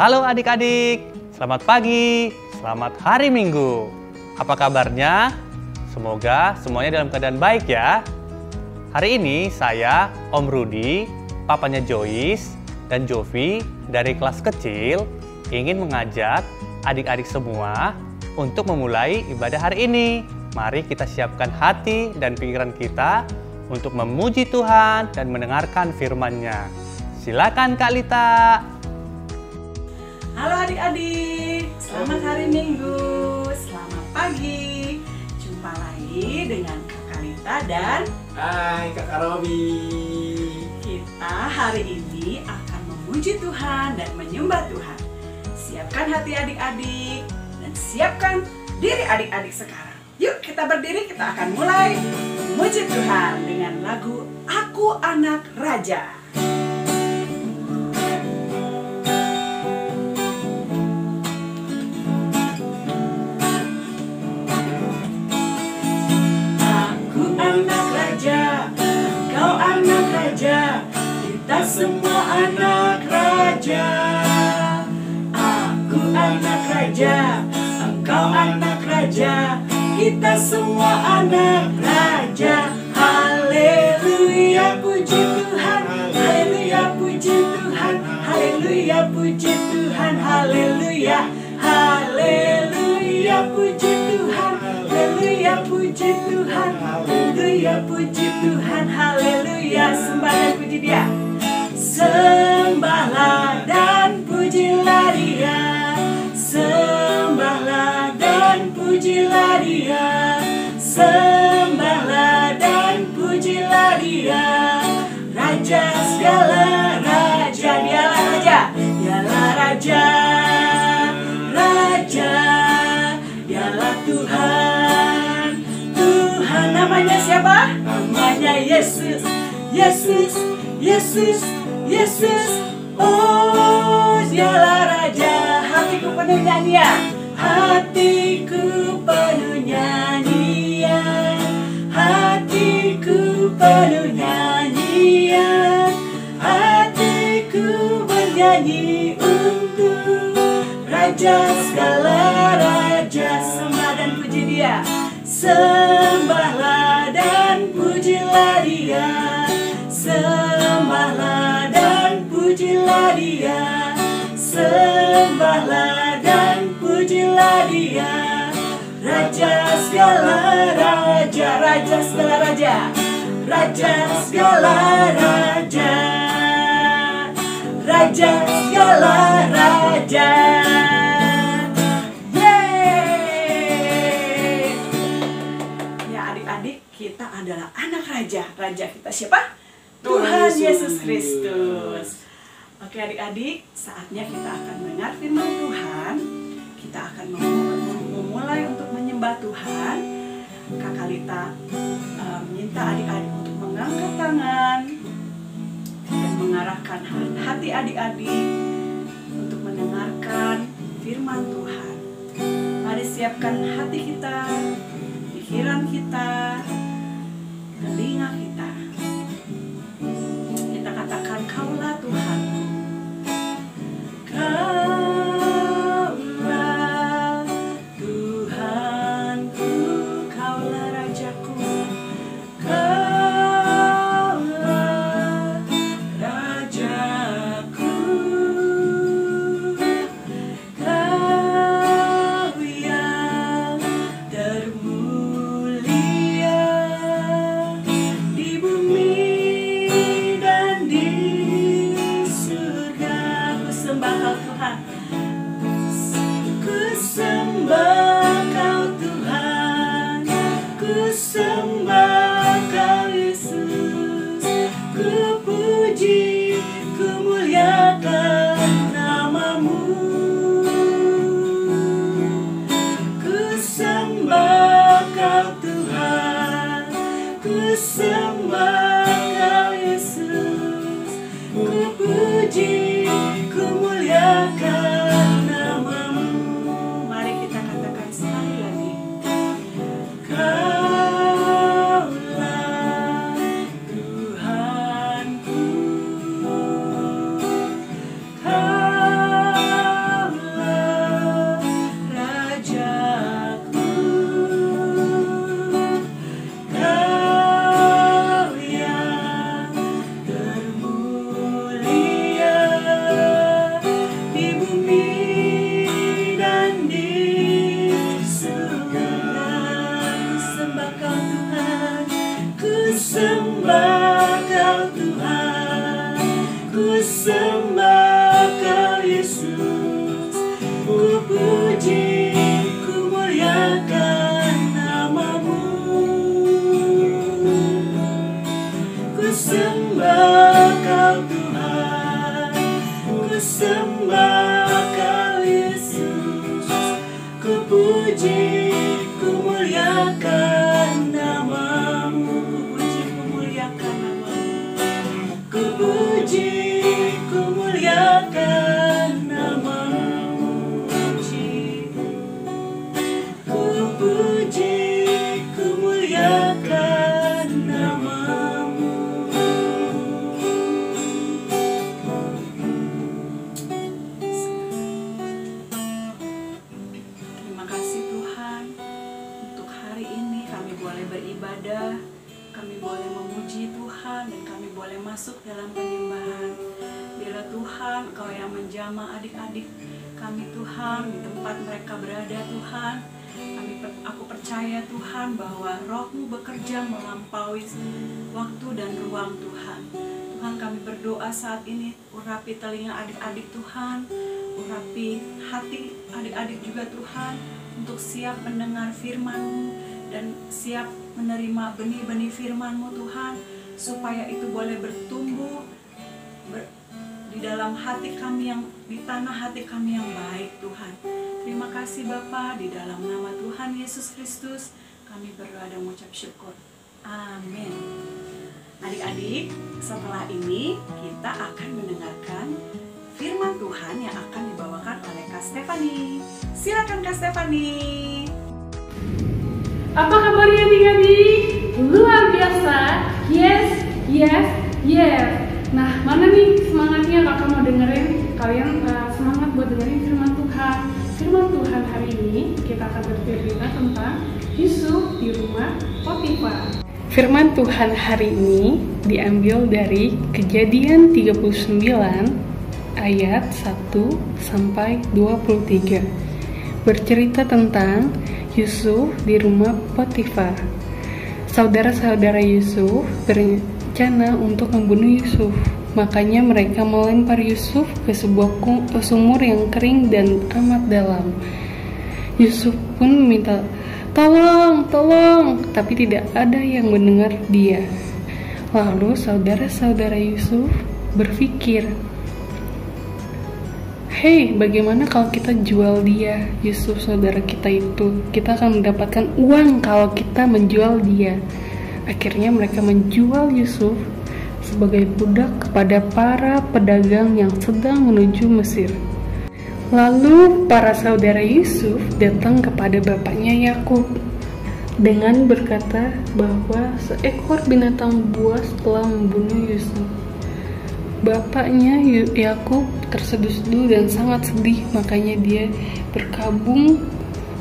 Halo adik-adik, selamat pagi, selamat hari Minggu. Apa kabarnya? Semoga semuanya dalam keadaan baik ya. Hari ini saya, Om Rudi, papanya Joyce dan Jovi dari kelas kecil ingin mengajak adik-adik semua untuk memulai ibadah hari ini. Mari kita siapkan hati dan pikiran kita untuk memuji Tuhan dan mendengarkan firman-Nya. Silakan Kak Lita. Halo adik-adik, selamat hari Minggu, selamat pagi. Jumpa lagi dengan Kakak Lita dan Hai Kakak Robi. kita hari ini akan memuji Tuhan dan menyembah Tuhan. Siapkan hati adik-adik dan siapkan diri adik-adik sekarang. Yuk kita berdiri, kita akan mulai memuji Tuhan dengan lagu Aku Anak Raja. Kita semua anak raja. Aku anak raja, engkau anak raja. Kita semua anak raja. Haleluya, puji Tuhan. Haleluya, puji Tuhan. Haleluya, puji Tuhan. Haleluya. Haleluya, puji Tuhan. Haleluya, puji Tuhan. Haleluya, puji Tuhan. Haleluya, sembah dan puji Dia. Sembahlah dan pujilah Dia. Sembahlah dan pujilah Dia. Sembahlah dan pujilah Dia. Raja segala raja, Dialah raja. Dialah raja. Raja, Dialah Tuhan. Tuhan namanya siapa? Namanya Yesus. Yesus, Yesus, Yesus. Oh, Dialah raja. Hatiku penuh nyanyian. Hatiku penuh nyanyian. Hatiku penuh nyanyian. Hatiku bernyanyi untuk Raja segala raja. Sembah dan puji Dia. Sembahlah dan pujilah Dia. Sembahlah dan pujilah Dia. Sembahlah dan pujilah Dia. Raja segala raja. Raja segala raja. Raja segala raja. Raja segala raja. Yeay. Ya adik-adik, kita adalah anak raja. Raja kita siapa? Tuhan Yesus Kristus. Oke adik-adik, saatnya kita akan mendengar firman Tuhan. Kita akan memulai untuk menyembah Tuhan. Kakak Lita minta adik-adik untuk mengangkat tangan dan mengarahkan hati adik-adik untuk mendengarkan firman Tuhan. Mari siapkan hati kita, pikiran kita, telinga kita. Kita katakan, Kaulah Tuhanku. Kaulah Tuhanku, Kaulah Rajaku. Kaulah Rajaku. Kau yang termulia di bumi dan di surga. Ku sembah Kau Tuhan. Ku sembah Kau Tuhan. Ku sembah Kau Yesus. Ku puji, ku muliakan namamu. Ku sembah Kau Tuhan. Ku sembah Kau Yesus. Ku puji, ku muliakan namamu. Mari kita katakan sekali lagi. Kaulah Tuhanku. Kaulah sembah Kau Tuhan, ku sembah Kau Yesus, ku puji, ku muliakan nama-Mu. Ku sembah Kau Tuhan, ku sembah Kau Yesus, ku puji, ku muliakan nama-Mu. Puji, ku muliakan nama-Mu. Ku puji, ku muliakan nama-Mu. Ku puji, ku muliakan nama-Mu. Terima kasih Tuhan, untuk hari ini kami boleh beribadah, kami boleh memuji Tuhan, dan kami boleh masuk dalam penyembahan. Biarlah Tuhan Kau yang menjamah adik-adik kami Tuhan di tempat mereka berada Tuhan. Aku percaya Tuhan bahwa Roh-Mu bekerja melampaui waktu dan ruang Tuhan. Tuhan, kami berdoa saat ini, urapi telinga adik-adik Tuhan, urapi hati adik-adik juga Tuhan, untuk siap mendengar firman-Mu dan siap menerima benih-benih firman-Mu Tuhan, supaya itu boleh bertumbuh di dalam hati kami, di tanah hati kami yang baik Tuhan. Terima kasih Bapa, di dalam nama Tuhan Yesus Kristus kami berdoa dan mengucap syukur. Amin. Adik-adik, setelah ini kita akan mendengarkan firman Tuhan yang akan dibawakan oleh Kak Stefani. Silakan Kak Stefani. Apa kabarnya adik-adik? Luar biasa. Yes, yes, yes. Nah, mana nih semangatnya kakak mau dengerin? Kalian semangat buat dengerin firman Tuhan. Firman Tuhan hari ini kita akan bercerita tentang Yusuf di rumah Potifar. Firman Tuhan hari ini diambil dari Kejadian 39 ayat 1 sampai 23. Bercerita tentang Yusuf di rumah Potifar. Saudara-saudara Yusuf berencana untuk membunuh Yusuf. Makanya mereka melempar Yusuf ke sebuah sumur yang kering dan amat dalam. Yusuf pun meminta, "Tolong, tolong," tapi tidak ada yang mendengar dia. Lalu saudara-saudara Yusuf berpikir, "Hei, bagaimana kalau kita jual dia, Yusuf saudara kita itu? Kita akan mendapatkan uang kalau kita menjual dia." Akhirnya mereka menjual Yusuf sebagai budak kepada para pedagang yang sedang menuju Mesir. Lalu para saudara Yusuf datang kepada bapaknya Yakub dengan berkata bahwa seekor binatang buas telah membunuh Yusuf. Bapaknya Yakub terseduh-seduh dan sangat sedih, makanya dia berkabung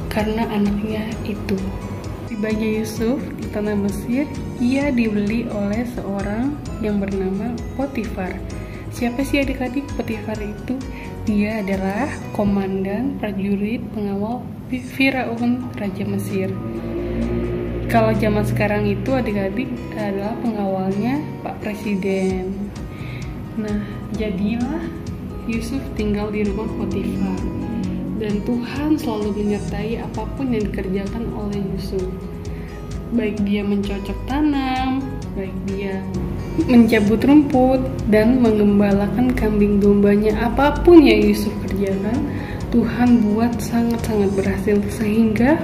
karena anaknya itu. Tibanya Yusuf di tanah Mesir, ia dibeli oleh seorang yang bernama Potifar. Siapa sih adik-adik Potifar itu? Dia adalah komandan prajurit pengawal Firaun, Raja Mesir. Kalau zaman sekarang itu adik-adik adalah pengawalnya Pak Presiden. Nah, jadilah Yusuf tinggal di rumah Potifar. Dan Tuhan selalu menyertai apapun yang dikerjakan oleh Yusuf. Baik dia mencocok tanam, baik dia mencabut rumput, dan mengembalakan kambing dombanya. Apapun yang Yusuf kerjakan, Tuhan buat sangat-sangat berhasil. Sehingga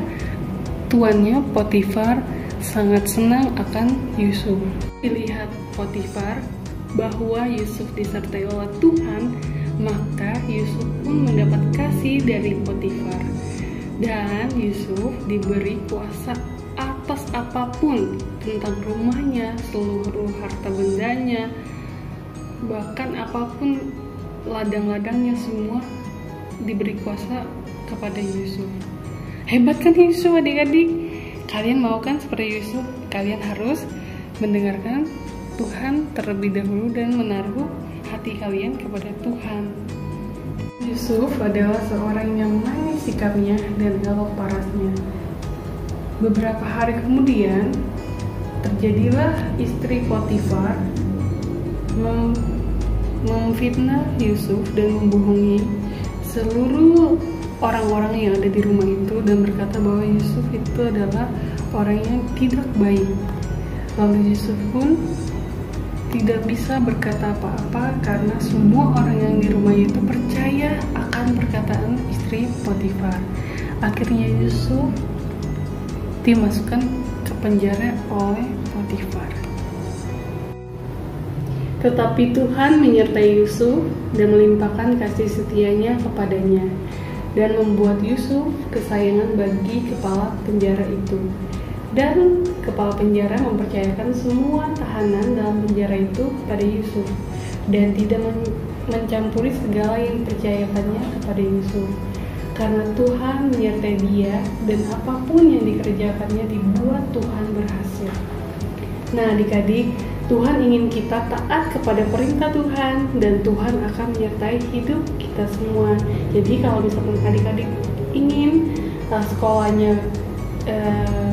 tuannya Potifar sangat senang akan Yusuf. Dilihat Potifar bahwa Yusuf disertai oleh Tuhan, maka Yusuf pun mendapat kasih dari Potifar. Dan Yusuf diberi kuasa atas apapun, tentang rumahnya, seluruh harta bendanya, bahkan apapun ladang-ladangnya, semua diberi kuasa kepada Yusuf. Hebat kan Yusuf adik-adik? Kalian mau kan seperti Yusuf? Kalian harus mendengarkan Tuhan terlebih dahulu dan menaruh hati kalian kepada Tuhan. Yusuf adalah seorang yang manis sikapnya dan elok parasnya. Beberapa hari kemudian terjadilah istri Potifar memfitnah Yusuf dan membohongi seluruh orang-orang yang ada di rumah itu dan berkata bahwa Yusuf itu adalah orang yang tidak baik. Lalu Yusuf pun tidak bisa berkata apa-apa karena semua orang yang di rumah itu percaya akan perkataan istri Potifar. Akhirnya Yusuf dimasukkan ke penjara oleh Potifar. Tetapi Tuhan menyertai Yusuf dan melimpahkan kasih setianya kepadanya dan membuat Yusuf kesayangan bagi kepala penjara itu. Dan kepala penjara mempercayakan semua tahanan dalam penjara itu kepada Yusuf dan tidak mencampuri segala yang dipercayakannya kepada Yusuf. Karena Tuhan menyertai dia dan apapun yang dikerjakannya dibuat Tuhan berhasil. Nah adik-adik, Tuhan ingin kita taat kepada perintah Tuhan dan Tuhan akan menyertai hidup kita semua. Jadi kalau misalkan adik-adik ingin sekolahnya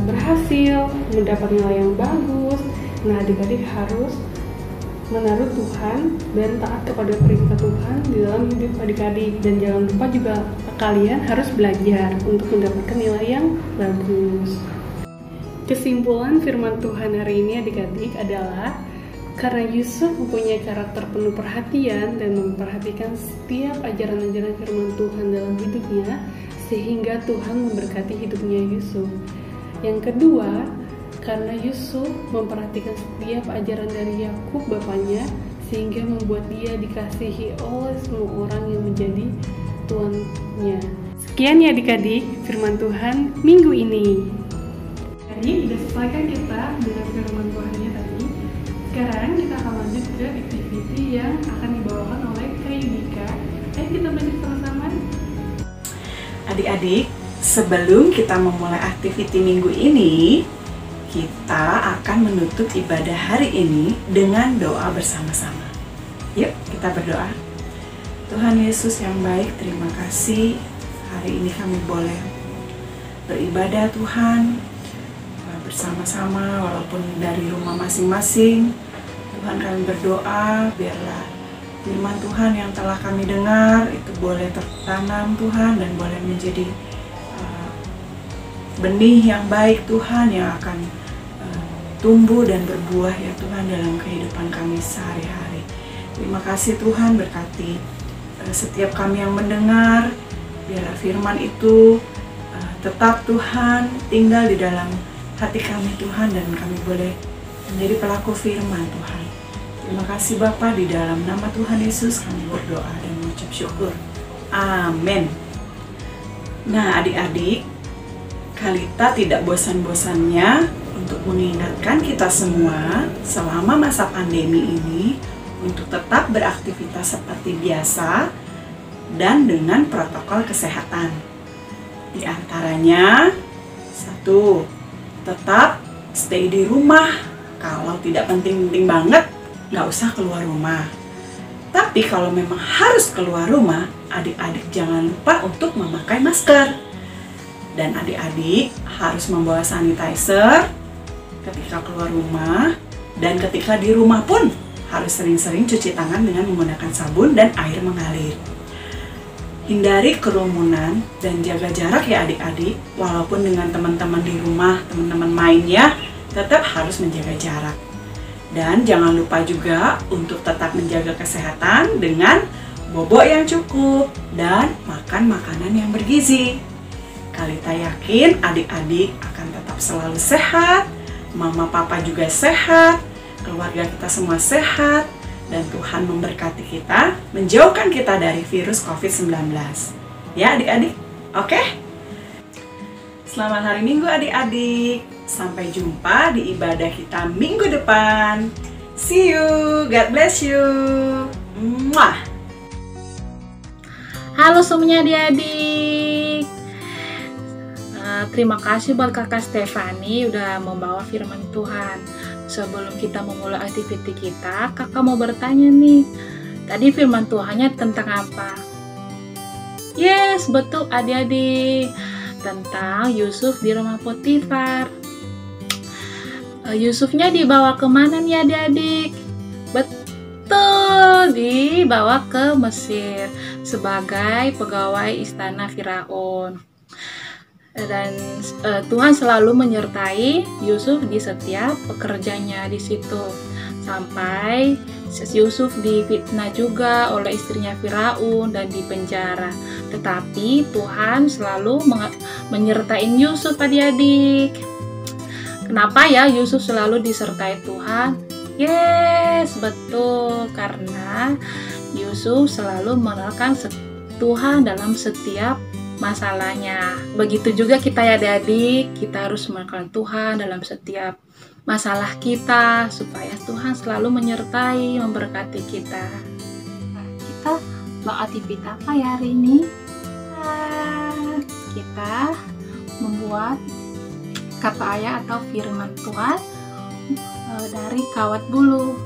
berhasil, mendapat nilai yang bagus, nah adik-adik harus menaruh Tuhan dan taat kepada perintah Tuhan di dalam hidup adik-adik. Dan jangan lupa juga kalian harus belajar untuk mendapatkan nilai yang bagus. Kesimpulan firman Tuhan hari ini adik-adik adalah karena Yusuf mempunyai karakter penuh perhatian dan memperhatikan setiap ajaran-ajaran firman Tuhan dalam hidupnya, sehingga Tuhan memberkati hidupnya Yusuf. Yang kedua, karena Yusuf memperhatikan setiap ajaran dari Yakub bapaknya, sehingga membuat dia dikasihi oleh semua orang yang menjadi tuannya. Sekian ya adik-adik firman Tuhan minggu ini. Jadi sudah selesai kita dengan firman Tuhannya tadi. Sekarang kita akan lanjut ke activity yang akan dibawakan oleh Kak Yudika. Ayo kita belajar sama-sama. Adik-adik, sebelum kita memulai aktiviti minggu ini, kita akan menutup ibadah hari ini dengan doa bersama-sama. Yuk kita berdoa. Tuhan Yesus yang baik, terima kasih hari ini kami boleh beribadah Tuhan bersama-sama walaupun dari rumah masing-masing. Tuhan kami berdoa biarlah firman Tuhan yang telah kami dengar itu boleh tertanam Tuhan dan boleh menjadi benih yang baik Tuhan yang akan tumbuh dan berbuah ya Tuhan dalam kehidupan kami sehari-hari. Terima kasih Tuhan, berkati setiap kami yang mendengar, biarlah firman itu tetap Tuhan tinggal di dalam hati kami Tuhan dan kami boleh menjadi pelaku firman Tuhan. Terima kasih Bapa, di dalam nama Tuhan Yesus kami berdoa dan mengucap syukur. Amin. Nah adik-adik, Kalita tidak bosan-bosannya untuk mengingatkan kita semua selama masa pandemi ini untuk tetap beraktivitas seperti biasa dan dengan protokol kesehatan. Di antaranya, 1. Tetap stay di rumah. Kalau tidak penting-penting banget, nggak usah keluar rumah. Tapi kalau memang harus keluar rumah, adik-adik jangan lupa untuk memakai masker. Dan adik-adik harus membawa sanitizer ketika keluar rumah. Dan ketika di rumah pun harus sering-sering cuci tangan dengan menggunakan sabun dan air mengalir. Hindari kerumunan dan jaga jarak ya adik-adik. Walaupun dengan teman-teman di rumah, teman-teman mainnya, tetap harus menjaga jarak. Dan jangan lupa juga untuk tetap menjaga kesehatan dengan bobok yang cukup dan makan makanan yang bergizi. Kalita yakin adik-adik akan tetap selalu sehat, mama papa juga sehat, keluarga kita semua sehat, dan Tuhan memberkati kita, menjauhkan kita dari virus COVID-19. Ya adik-adik, oke? Selamat hari Minggu adik-adik. Sampai jumpa di ibadah kita minggu depan. See you, God bless you. Mwah. Halo semuanya adik-adik. Terima kasih buat kakak Stefani udah membawa firman Tuhan. Sebelum kita memulai aktiviti kita, kakak mau bertanya nih. Tadi firman Tuhannya tentang apa? Yes, betul adik-adik. Tentang Yusuf di rumah Potifar. Yusufnya dibawa kemana nih adik-adik? Betul, dibawa ke Mesir sebagai pegawai istana Firaun. Dan Tuhan selalu menyertai Yusuf di setiap pekerjaannya di situ. Sampai Yusuf difitnah juga oleh istrinya Firaun dan dipenjara. Tetapi Tuhan selalu menyertai Yusuf adik-adik. Kenapa ya Yusuf selalu disertai Tuhan? Yes, betul, karena Yusuf selalu mengenalkan Tuhan dalam setiap masalahnya. Begitu juga kita ya adik-adik, kita harus mengenalkan Tuhan dalam setiap masalah kita supaya Tuhan selalu menyertai, memberkati kita. Nah, kita mau aktivitas apa ya hari ini? Kita membuat kata ayat atau firman Tuhan dari kawat bulu.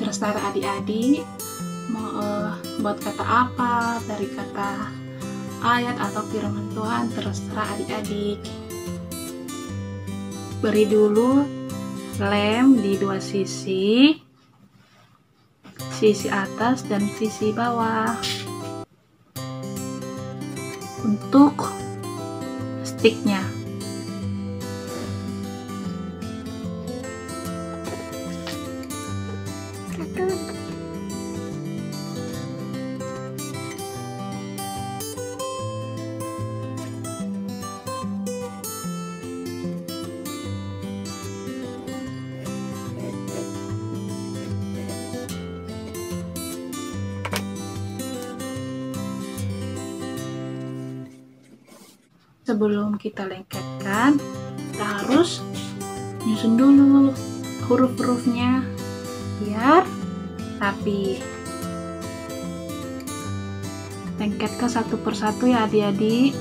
Terserah adik-adik mau buat kata apa dari kata ayat atau firman Tuhan, terserah adik-adik. Beri dulu lem di dua sisi atas dan sisi bawah. Untuk stiknya, sebelum kita lengketkan, kita harus nyusun dulu huruf-hurufnya biar rapi. Lengketkan satu persatu ya adik-adik.